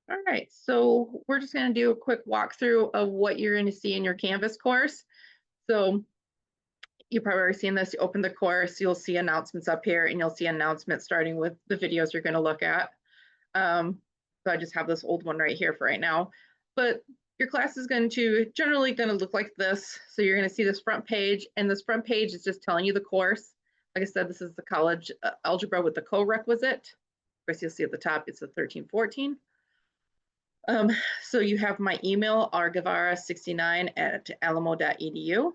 All right, so we're just going to do a quick walkthrough of what you're going to see in your Canvas course. So you've probably already seen this. You open the course, you'll see announcements up here, and you'll see announcements starting with the videos you're going to look at. So I just have this old one right here for right now. But your class is generally going to look like this. So you're going to see this front page, and this front page is just telling you the course. Like I said, this is the college algebra with the co-requisite. Of course, you'll see at the top, it's the 1314. So you have my email, rguevara69@alamo.edu.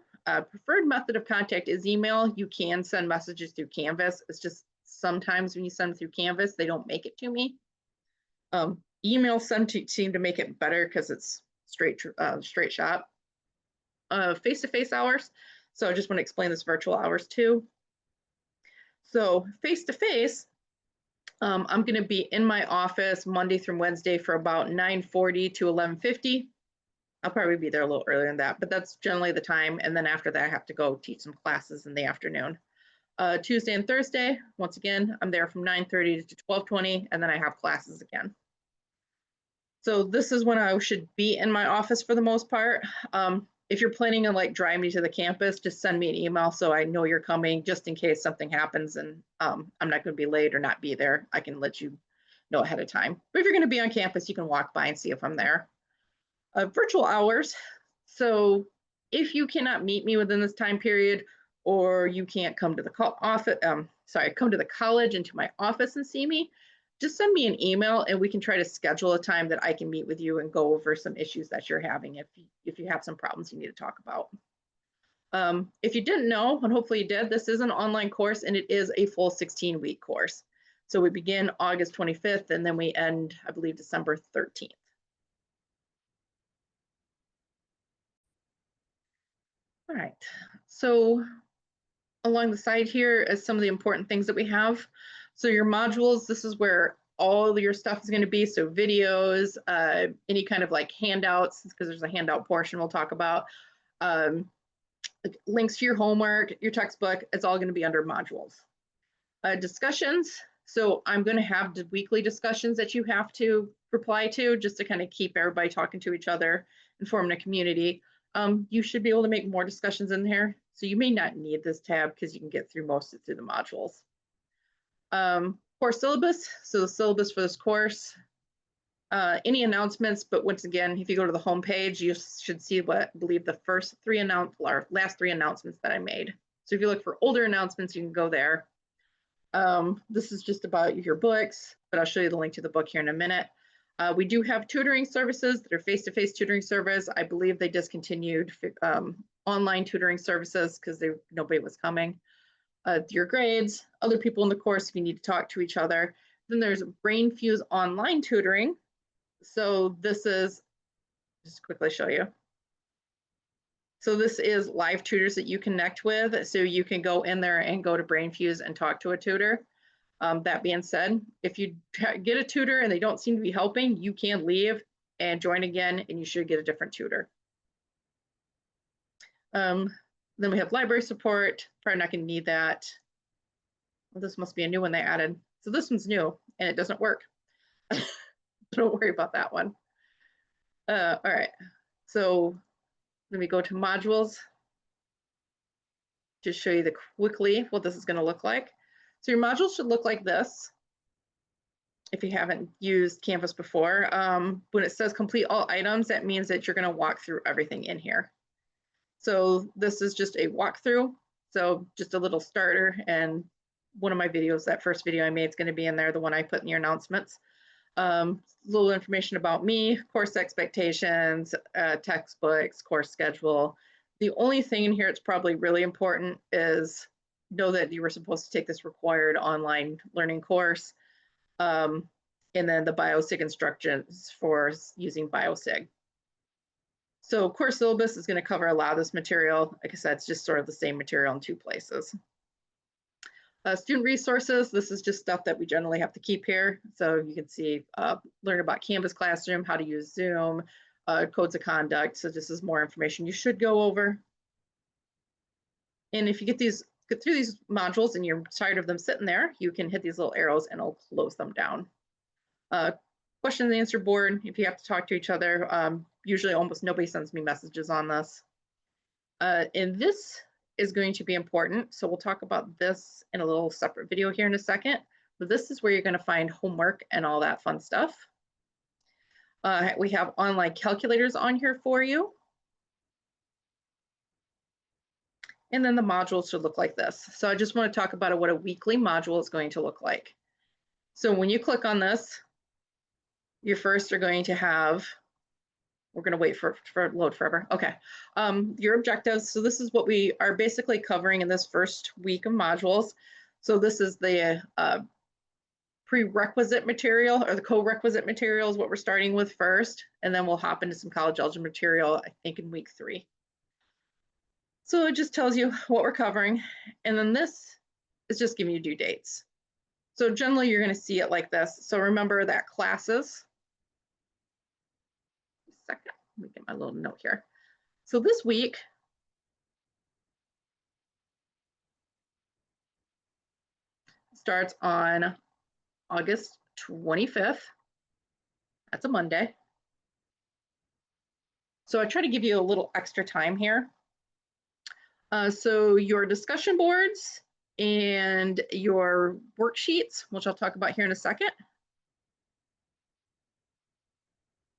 Preferred method of contact is email. You can send messages through Canvas. It's just sometimes when you send through Canvas, they don't make it to me. Email seem to make it better because it's straight shot. Face-to-face hours. So I just want to explain this virtual hours too. So face-to-face, I'm going to be in my office Monday through Wednesday for about 9:40 to 11:50. I'll probably be there a little earlier than that, but that's generally the time. And then after that, I have to go teach some classes in the afternoon. Tuesday and Thursday, once again, I'm there from 9:30 to 12:20, and then I have classes again. So this is when I should be in my office for the most part. If you're planning on like driving me to the campus, just send me an email so I know you're coming, just in case something happens and I'm not going to be late or not be there. I can let you know ahead of time. But if you're going to be on campus, you can walk by and see if I'm there. Virtual hours. So if you cannot meet me within this time period, or you can't come to the office, come to the college and to my office and see me, just send me an email and we can try to schedule a time that I can meet with you and go over some issues that you're having if you have some problems you need to talk about. If you didn't know, and hopefully you did, this is an online course and it is a full 16-week course. So we begin August 25th and then we end, I believe, December 13th. All right, so along the side here is some of the important things that we have. So your modules, this is where all your stuff is going to be. So videos, any kind of like handouts, because there's a handout portion we'll talk about. Links to your homework, your textbook, it's all going to be under modules. Discussions. So I'm going to have the weekly discussions that you have to reply to just to kind of keep everybody talking to each other and forming a community. You should be able to make more discussions in here. So you may not need this tab because you can get through most of it through the modules. Course syllabus. So the syllabus for this course, any announcements, but once again, if you go to the home page, you should see what I believe the last three announcements that I made. So if you look for older announcements, you can go there. This is just about your books, but I'll show you the link to the book here in a minute. We do have tutoring services that are face-to-face tutoring service. I believe they discontinued online tutoring services because nobody was coming. Your grades, other people in the course if you need to talk to each other. Then there's BrainFuse online tutoring. So this is, just quickly show you. So this is live tutors that you connect with. So you can go in there and go to BrainFuse and talk to a tutor. That being said, if you get a tutor and they don't seem to be helping, you can leave and join again, and you should get a different tutor. Then we have library support. Probably not going to need that. Well, this must be a new one they added. So this one's new, and it doesn't work. Don't worry about that one. All right. So let me go to modules. Just show you quickly what this is going to look like. So your modules should look like this. If you haven't used Canvas before, when it says complete all items, that means that you're going to walk through everything in here. So this is just a walkthrough. So just a little starter, and one of my videos, that first video I made, is going to be in there, the one I put in your announcements. Little information about me, course expectations, textbooks, course schedule. The only thing in here that's probably really important is know that you were supposed to take this required online learning course, and then the BioSig instructions for using BioSig. So course syllabus is going to cover a lot of this material. Like I said, it's just sort of the same material in two places. Student resources, this is just stuff that we generally have to keep here. So you can see, learn about Canvas Classroom, how to use Zoom, codes of conduct. So this is more information you should go over. And if you get through these modules and you're tired of them sitting there, you can hit these little arrows and it'll close them down. question and answer board if you have to talk to each other. Usually almost nobody sends me messages on this. And this is going to be important. So we'll talk about this in a little separate video here in a second. But this is where you're going to find homework and all that fun stuff. We have online calculators on here for you. And then the modules should look like this. So I just want to talk about what a weekly module is going to look like. So when you click on this, you first are going to have, we're going to wait for load forever. Okay. Your objectives. So this is what we are basically covering in this first week of modules. So this is the prerequisite material, or the co-requisite material is what we're starting with first. And then we'll hop into some college algebra material, I think in week 3. So it just tells you what we're covering. And then this is just giving you due dates. So generally you're going to see it like this. So remember that classes. Second, let me get my little note here. So this week, starts on August 25th. That's a Monday. So I try to give you a little extra time here. So your discussion boards and your worksheets, which I'll talk about here in a second.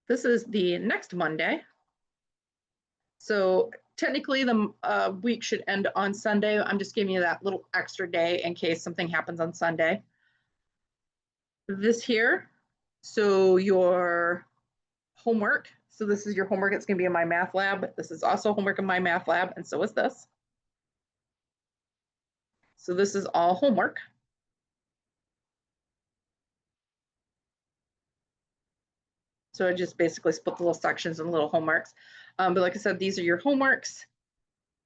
This is the next Monday. So technically the week should end on Sunday. I'm just giving you that little extra day in case something happens on Sunday. This here, so your homework. So this is your homework. It's going to be in my math lab. This is also homework in my math lab, and so is this. So this is all homework. So I just basically split the little sections and little homeworks. But like I said, these are your homeworks.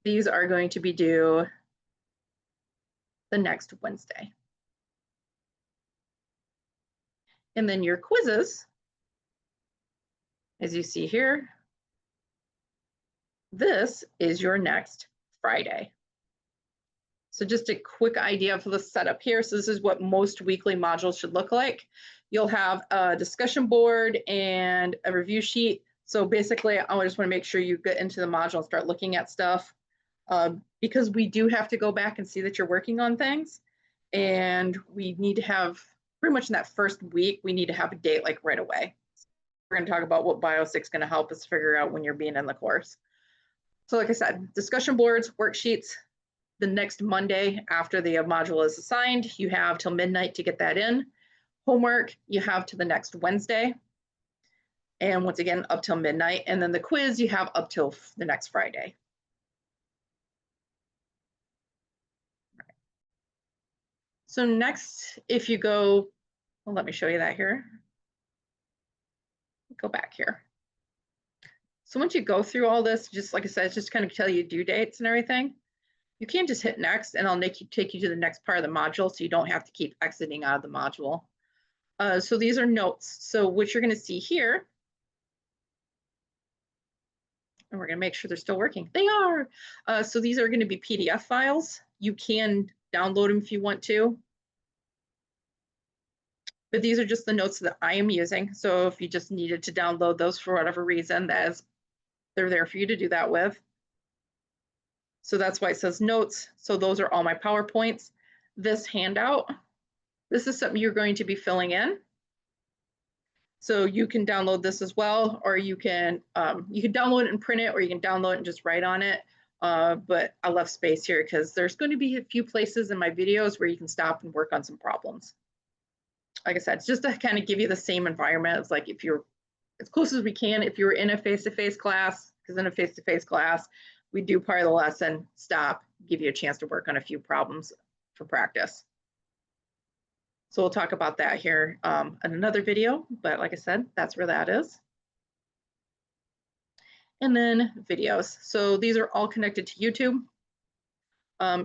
These are going to be due the next Wednesday. And then your quizzes, as you see here, this is your next Friday. So just a quick idea for the setup here. So this is what most weekly modules should look like. You'll have a discussion board and a review sheet. So basically, I just want to make sure you get into the module and start looking at stuff, because we do have to go back and see that you're working on things. And we need to have, pretty much in that first week, we need to have a date like right away. We're going to talk about what Bio6 is going to help us figure out when you're being in the course. So like I said, discussion boards, worksheets. The next Monday after the module is assigned, you have till midnight to get that in. Homework, you have to the next Wednesday. And once again, up till midnight. And then the quiz, you have up till the next Friday. Right. So next, if you go, well, let me show you that here. Go back here. So once you go through all this, just like I said, it's just kind of tell you due dates and everything. You can just hit next and I'll take you to the next part of the module so you don't have to keep exiting out of the module. So these are notes. So what you're going to see here, and we're going to make sure they're still working. They are. So these are going to be PDF files. You can download them if you want to. But these are just the notes that I am using. So if you just needed to download those for whatever reason, they're there for you to do that with. So that's why it says notes. So those are all my PowerPoints. This handout, this is something you're going to be filling in. So you can download this as well, or you can download it and print it, or you can download it and just write on it. But I left space here because there's going to be a few places in my videos where you can stop and work on some problems. Like I said, it's just to kind of give you the same environment. It's like if you're as close as we can, if you're in a face-to-face class, because in a face-to-face class, we do part of the lesson, stop, give you a chance to work on a few problems for practice. So we'll talk about that here in another video, but like I said, that's where that is. And then videos. So these are all connected to YouTube.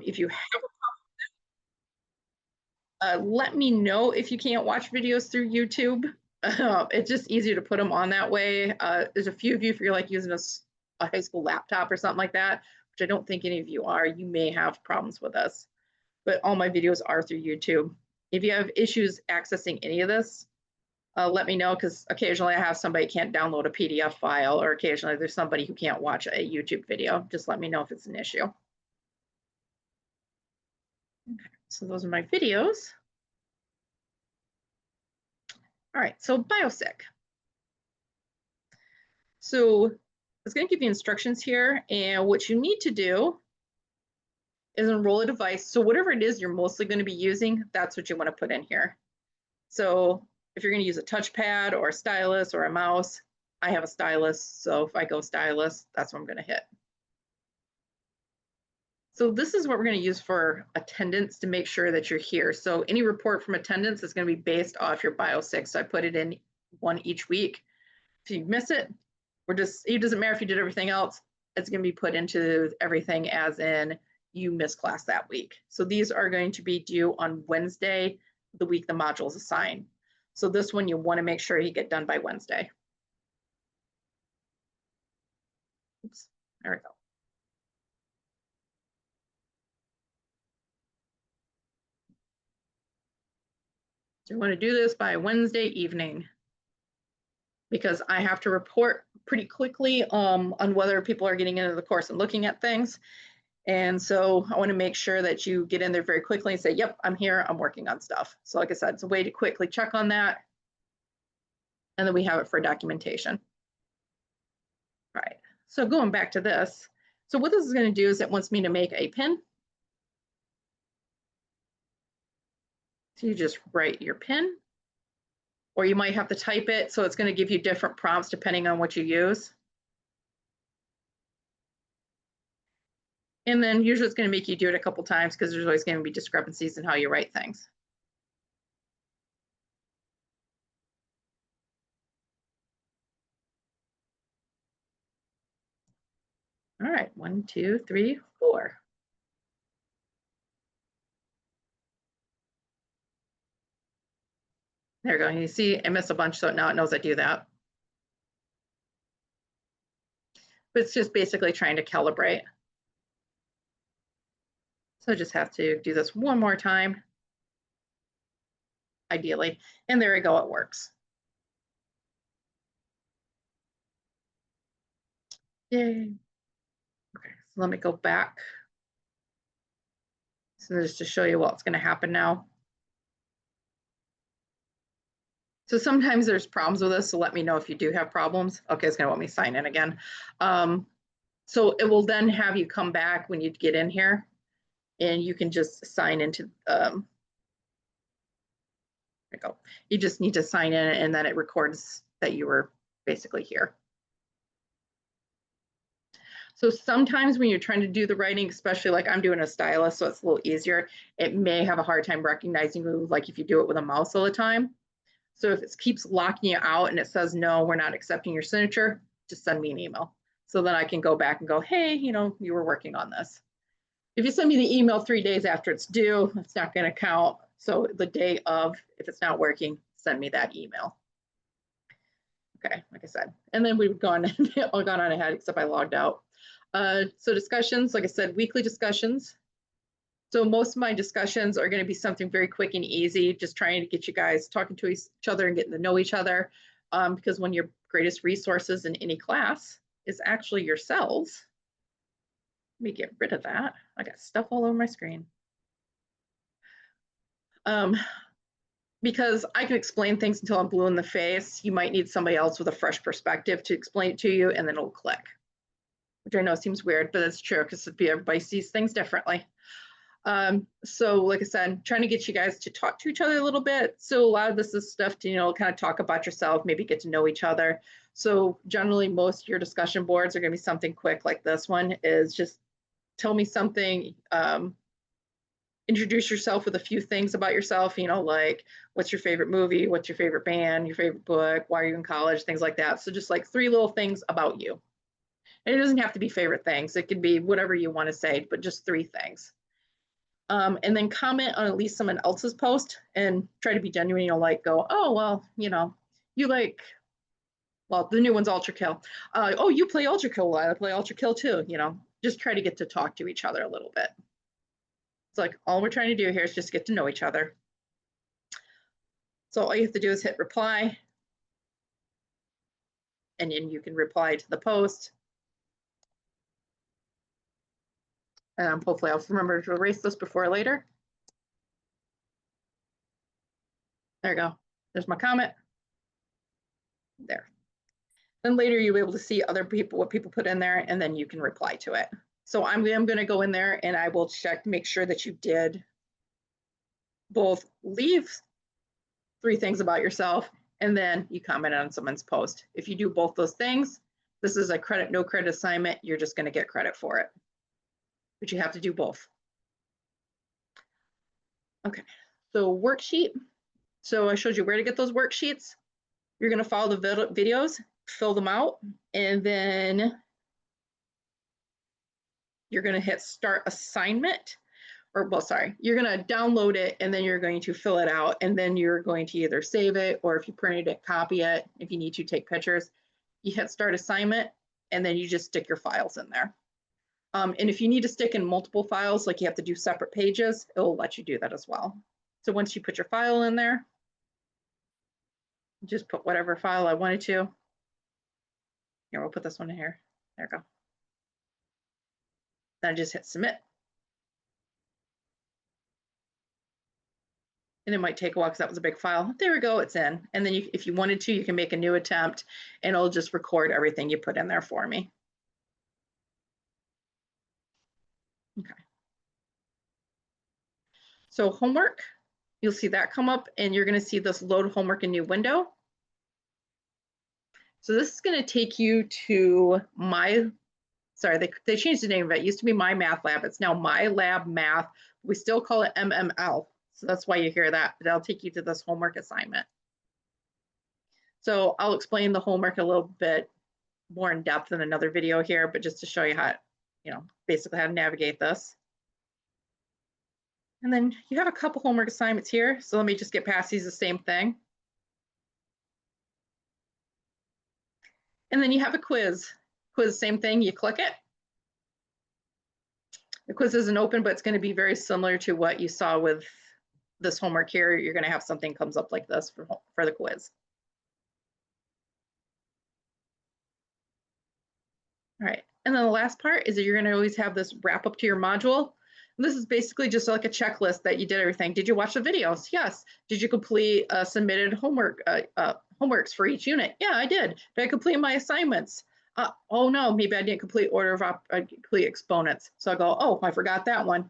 If you have a problem, let me know if you can't watch videos through YouTube. It's just easier to put them on that way. There's a few of you, if you're like using a high school laptop or something like that, which I don't think any of you are, you may have problems with us. But all my videos are through YouTube. If you have issues accessing any of this, let me know, because occasionally I have somebody can't download a PDF file, or occasionally there's somebody who can't watch a YouTube video. Just let me know if it's an issue. Okay, so those are my videos. All right, so BioSig. So it's going to give you instructions here, and what you need to do is enroll a device. So whatever it is you're mostly going to be using, that's what you want to put in here. So if you're going to use a touchpad or a stylus or a mouse, I have a stylus. So if I go stylus, that's what I'm going to hit. So this is what we're going to use for attendance to make sure that you're here. So any report from attendance is going to be based off your BioSig. So I put it in one each week. If you miss it, it doesn't matter if you did everything else, it's going to be put into everything as in you missed class that week. So these are going to be due on Wednesday, the week the modules assign. So this one you want to make sure you get done by Wednesday. Oops, there we go. So you want to do this by Wednesday evening, because I have to report pretty quickly on whether people are getting into the course and looking at things. And so I want to make sure that you get in there very quickly and say, yep, I'm here, I'm working on stuff. So like I said, it's a way to quickly check on that. And then we have it for documentation. All right, so going back to this. So what this is going to do is it wants me to make a pin. So you just write your pin, or you might have to type it. So it's going to give you different prompts depending on what you use. And then usually it's going to make you do it a couple times because there's always going to be discrepancies in how you write things. All right, 1, 2, 3, 4. There we go. You see, I missed a bunch, so now it knows I do that. But it's just basically trying to calibrate. So I just have to do this one more time, ideally. And there we go, it works. Yay. Okay, so let me go back. So just to show you what's going to happen now. So sometimes there's problems with this, so let me know if you do have problems. Okay, it's going to want me to sign in again. So it will then have you come back when you get in here, and you can just sign into, there you go. You just need to sign in, and then it records that you were basically here. So sometimes when you're trying to do the writing, especially like I'm doing a stylus, so it's a little easier, it may have a hard time recognizing you, like if you do it with a mouse all the time. So if it keeps locking you out and it says, no, we're not accepting your signature, just send me an email. So then I can go back and go, hey, you were working on this. If you send me the email 3 days after it's due, it's not going to count. So the day of, if it's not working, send me that email. Okay, like I said, and then we've gone on ahead, except I logged out. So discussions, like I said, weekly discussions. So most of my discussions are going to be something very quick and easy, just trying to get you guys talking to each other and getting to know each other. Because one of your greatest resources in any class is actually yourselves. Let me get rid of that. I got stuff all over my screen. Because I can explain things until I'm blue in the face. You might need somebody else with a fresh perspective to explain it to you, and then it'll click. Which I know seems weird, but it's true because everybody sees things differently. So like I said, trying to get you guys to talk to each other a little bit. So a lot of this is stuff to, kind of talk about yourself, maybe get to know each other. So generally most of your discussion boards are going to be something quick like this one is just tell me something, introduce yourself with a few things about yourself, like what's your favorite movie, what's your favorite band, your favorite book, why are you in college, things like that. So just like 3 little things about you. And it doesn't have to be favorite things. It can be whatever you want to say, but just 3 things. And then comment on at least someone else's post and try to be genuine, go, oh, well, you like, well, the new one's Ultra Kill. Oh, you play Ultra Kill. Well, I play Ultra Kill too, just try to get to talk to each other a little bit. It's like all we're trying to do here is just get to know each other. So all you have to do is hit reply, and then you can reply to the post. Hopefully I'll remember to erase this before later. There you go. There's my comment. There. Then later you'll be able to see other people, what people put in there, and then you can reply to it. So I'm going to go in there and I will check, make sure that you did both leave 3 things about yourself and then you comment on someone's post. If you do both those things, this is a credit, no credit assignment. You're just going to get credit for it. But you have to do both. Okay, so worksheet. So I showed you where to get those worksheets. You're going to follow the videos, fill them out, and then you're going to hit start assignment. Or, well, sorry, you're going to download it and then you're going to fill it out, and then you're going to either save it, or if you printed it, copy it. If you need to, take pictures. You hit start assignment and then you just stick your files in there. And if you need to stick in multiple files, like you have to do separate pages, it will let you do that as well. So once you put your file in there, just put whatever file I wanted to. Here, we'll put this one in here. There we go. Then I just hit submit. And it might take a while because that was a big file. There we go, it's in. And then if you wanted to, you can make a new attempt and it'll just record everything you put in there for me. Okay. So homework, you'll see that come up and you're going to see this load homework in new window. So this is going to take you to they changed the name of it. It used to be My Math Lab. It's now My Lab Math. We still call it MML. So that's why you hear that, but that'll take you to this homework assignment. So I'll explain the homework a little bit more in depth in another video here, but just to show you how, basically how to navigate this. And then you have a couple homework assignments here. So let me just get past these, the same thing. And then you have a quiz. Quiz, same thing, you click it. The quiz isn't open, but it's going to be very similar to what you saw with this homework here. You're going to have something comes up like this for the quiz. All right, and then the last part is that you're going to always have this wrap up to your module. And this is basically just like a checklist that you did everything. Did you watch the videos? Yes. Did you complete submitted homework homeworks for each unit? Yeah, I did. Did I complete my assignments? Oh no, maybe I didn't complete order of complete exponents. So I go, oh, I forgot that one.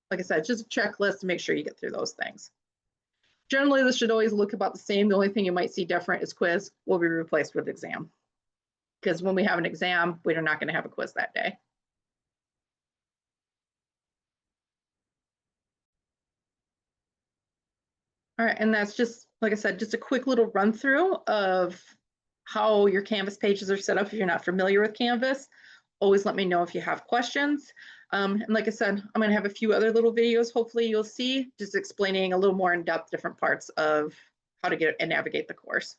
Like I said, it's just a checklist to make sure you get through those things. Generally, this should always look about the same. The only thing you might see different is quiz will be replaced with exam. Because when we have an exam, we're not going to have a quiz that day. All right, and that's just, like I said, just a quick little run through of how your Canvas pages are set up. If you're not familiar with Canvas, always let me know if you have questions. And like I said, I'm going to have a few other little videos, hopefully you'll see, just explaining a little more in depth different parts of how to get and navigate the course.